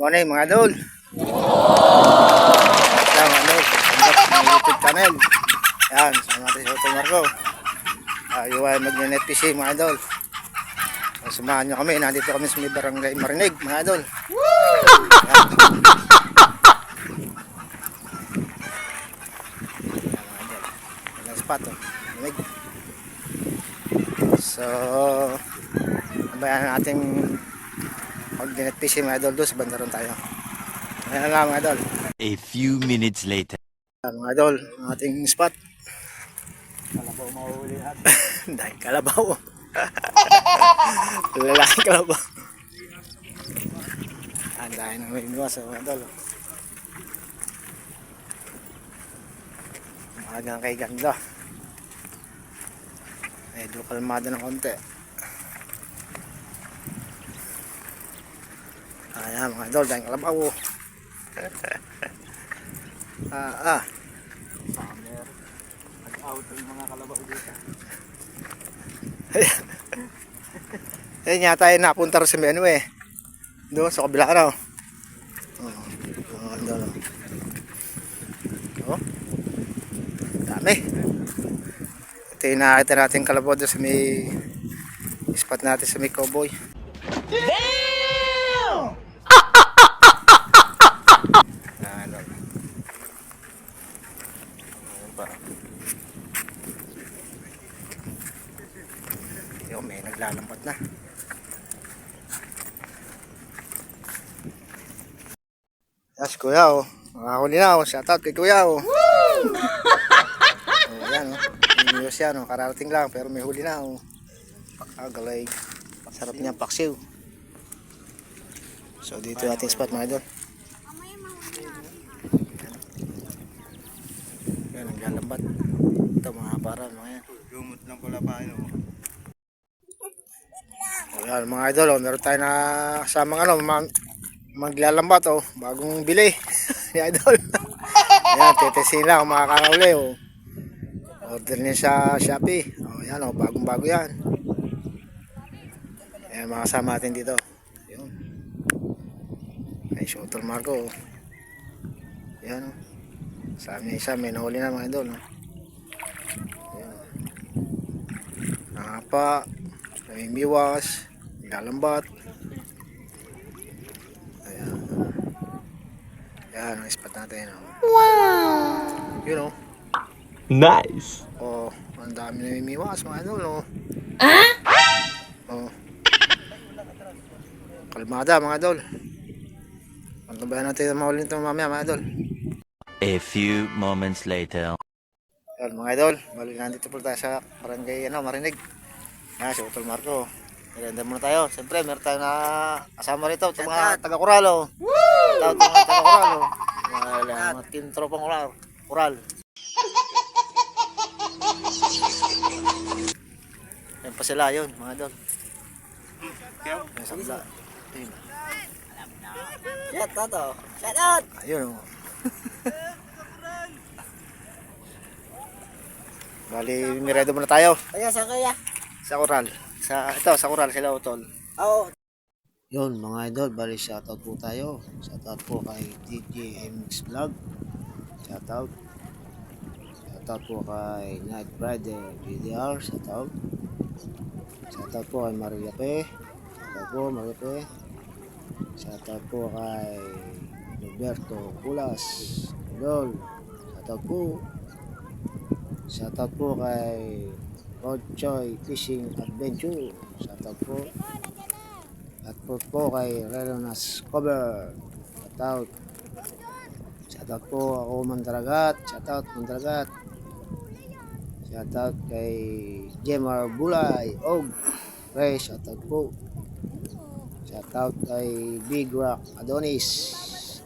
morning mga idol. Yan mga idol, sa YouTube channel. Yan, sama natin si Otto Marco. Tayo ay mag-net fishing mga idol. Samahan nyo kami, nandito kami sa may barangay Marinig mga idol. Yan. Yan spot oh. Marinig. So, nabayan natin mag-net fishing mga idol doon sa bandaron tayo. Ayan lang mga idol. A few minutes later. Mga idol, ang ating spot. Kalabaw mahuhuli natin. Dahil kalabaw. Lalaki kalabaw. Ang dahil na may inuwas mga idol. Mahagang kay ganda. Medyo kalmado ng konti. Ayan mga idol, dahil kalabaw. Summer. Nag-out yung mga kalabaw dito. Ayun yata yung napunta rin sa menu eh. Doon sa kabila raw. Oh, dami. Ito yung nakita natin kalabaw doon sa may spot natin sa may cowboy. Yo, may naglalampat na. Yes, kuya oh. Makahuli na oh. Shout out kay kuya oh. Oh, yan oh. Iniyos yan oh. Kararating lang pero may huli na oh. Galay. Sarap niya paksiw. So dito ating spot mga idol. Yan, naglalambat. Ito mga para mga yan. Lumot lang pala pa ano. Ayan mga idol, oh, meron tayo na kasamang ano, maglalambat oh, bagong bili ni idol. Ayan, tetesin lang kung makakakauli oh. Order niya sa Shopee. Oh, ayan oh, bagong bago yan. Ayan mga kasama natin dito. Ayan. Ay, Otto Marco oh. Ayan oh. Sa amin isa, may nahuli na mga idol oh. Ayan. Nakapa, may miwas, lalambat. Ayan. Ayan ang spot natin. Oh. Wow! You know. Nice. Oh, ang dami na may miwas mga idol. Oh. Oh. Kalmada mga idol. Pagkabayan natin na mahuli nito mamaya mga idol. A few moments later. Ayan mga idol, balik nandito po tayo sa barangay Marinig. Ayan si Otto Marco. Maganda muna tayo. Siyempre, meron tayo na kasama rito. Ito mga taga-Kuralo. Ito mga taga-Kuralo. Mga tintropang Kural. Yan pa sila yun, mga idol. Yan sa kabila. Ayun. Shout out oh. Shout out! Ayun o. Bali, miredo muna tayo. Kaya saan kaya? Sa Kural. Sa Kural sila Utol. Oo. Yun mga idol, bali shoutout po tayo. Shoutout po kay DJ MX Vlog. Shoutout. Shoutout po kay Night Brother DDR. Shoutout. Shoutout po kay Maria P. Shoutout po Maria P. Shoutout po kay Roberto Pulas. Idol. Shoutout po. Shoutout po kay Rod Choi Fishing Adventure. Shoutout po. Shoutout po kay Relonas Cover. Shoutout. Shoutout po ako Mandaragat. Shoutout Mandaragat. Shoutout kay Jemar Bulay Og. Okay, shoutout po. Shoutout kay Big Rock Adonis.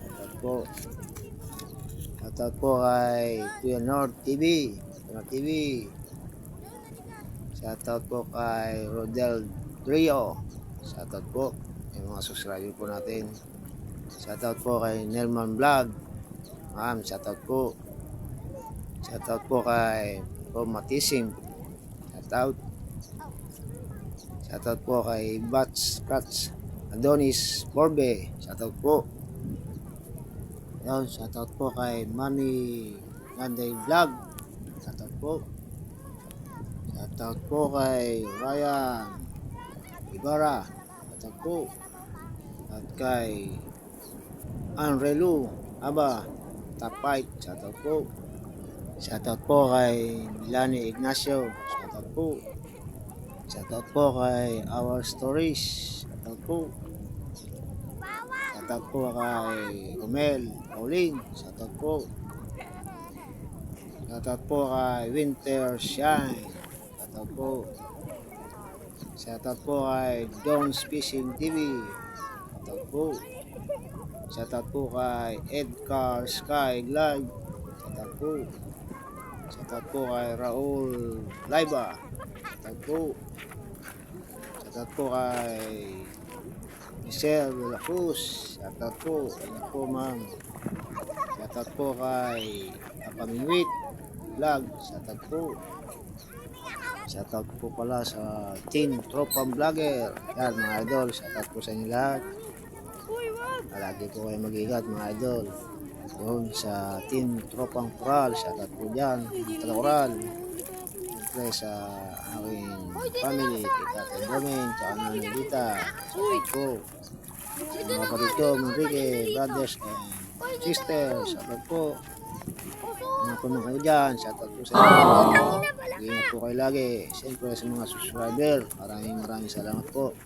Shoutout po. Shoutout po kay Kuya Nord TV. Kuya TV. Shoutout po kay Rodel Trio. Shoutout po yung mga subscriber po natin. Shoutout po kay Nelman Vlog. Ma'am, shoutout po. Shoutout po kay Romatism. Shoutout. Shoutout po kay Bats Cats Adonis Borbe. Shoutout po. Yun, shoutout po kay Manny Landay Vlog. Shoutout po. Shoutout po kay Ryan Ibarra. Shoutout po. At kay Anrelu Aba Top 5. Shoutout po. Shoutout po kay Milani Ignacio. Shoutout po. Shoutout po kay Our Stories. Shoutout po. Shoutout po kay Romel Pauline. Shoutout po. Shoutout po kay Winter Shine. Shoutout po. Shoutout po kay Jones Fishing TV. Shoutout po. Shoutout po kay Edgar Sky Live. Shoutout po. Shoutout po kay Raul Laiba. Shoutout po. Shoutout po kay Michelle de la Cruz. Shoutout po. Ingat po ma'am. Shoutout po kay Kapamingwit Vlog. Shoutout po. Shoutout po pala sa Team Tropang Vlogger. Yan mga idol. Shoutout po sa inyo lahat. Palagi po kayo mag-ingat mga idol. Doon sa Team Tropang Coral. Shoutout po dyan. Tala Coral. Siyempre sa aking family. Kita Tatay Domen. Tsaka Nanay Dita. Shoutout po. Sa mga kapatid ko, Manrique, brothers and sisters. Shoutout po. Mga punong kayo dyan. Shoutout po sa inyo. Ingat po kayo lagi. Siyempre sa mga subscriber. Maraming salamat po.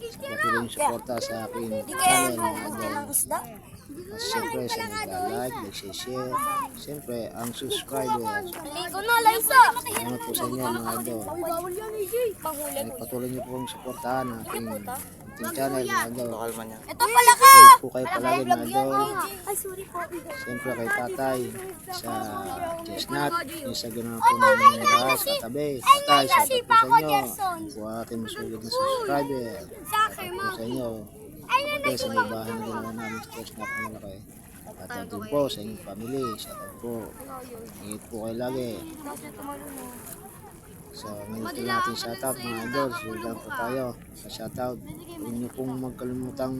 Sa patuloy yung suporta sa aking channel mga idol. At siyempre sa nag-like, nag-share, siyempre ang subscriber. Salamat po sa inyo mga idol. Ay patuloy niyo pong suportahan ang aking channel mga idol. Ito pala ka! Ingat po kayo palagi mga idol. Ay, sorry po. Siyempre kay tatay sa chestnut, yung sa gano'n po namin ng lahat sa tabi. Tatay, salamat po sa inyo. Po ating masulit na subscriber. Salamat po sa inyo. Okay, sa may bahay na ginawa namin sa chestnut na malaki. At din po sa inyong family. Shoutout po. Ingat po kayo lagi. So, ngayon po natin shoutout mga idol. Sulitan po tayo sa shoutout. Huwag niyo pong magkalimutang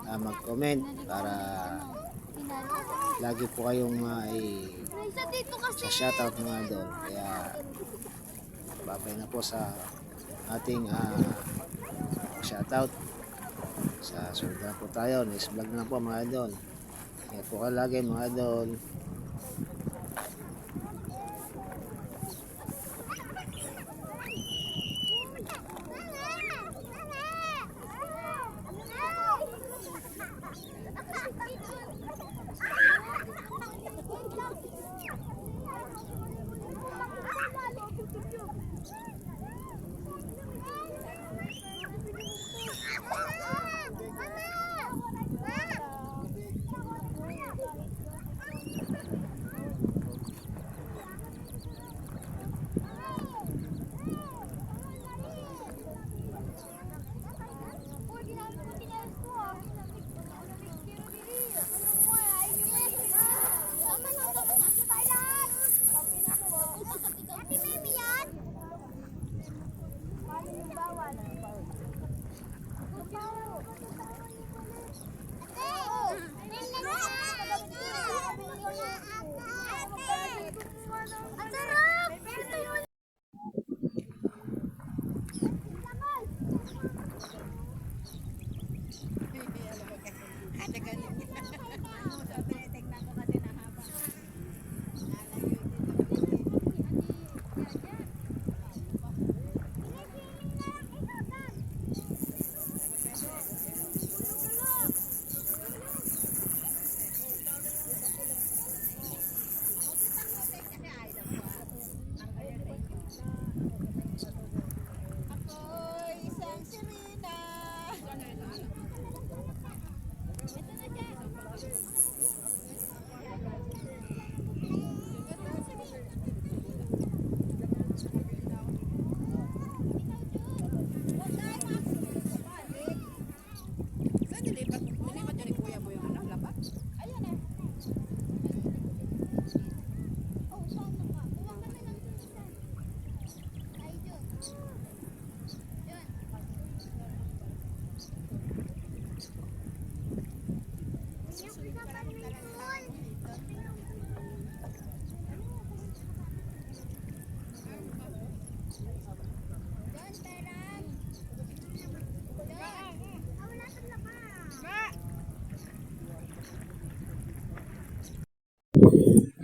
mag-comment para lagi po kayong sa shoutout mga idol. Kaya babay na po sa ating shoutout. Sa sulit na po tayo. Next vlog na po mga idol. Kaya po kayo lagi mga idol.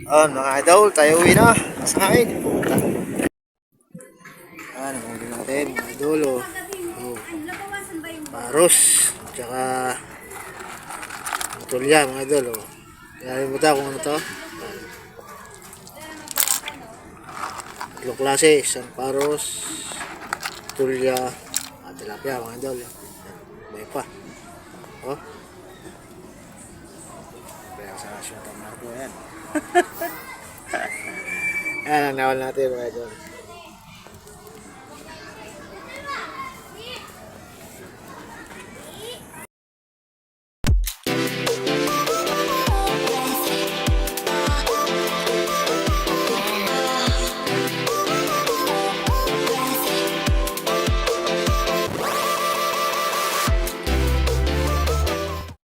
Mga idol, tayo uwi na. Kasain. Puta. Ang uwi natin, mga idol. Paros. Tsaka tulya, mga idol. Nalimutan kung ano to. Tatlong klase. Isang paros, tulya, at tilapia, mga idol. May pa. Oh. Kaya sa Siyota Marco yan. Yan ang nawal natin, mga idol.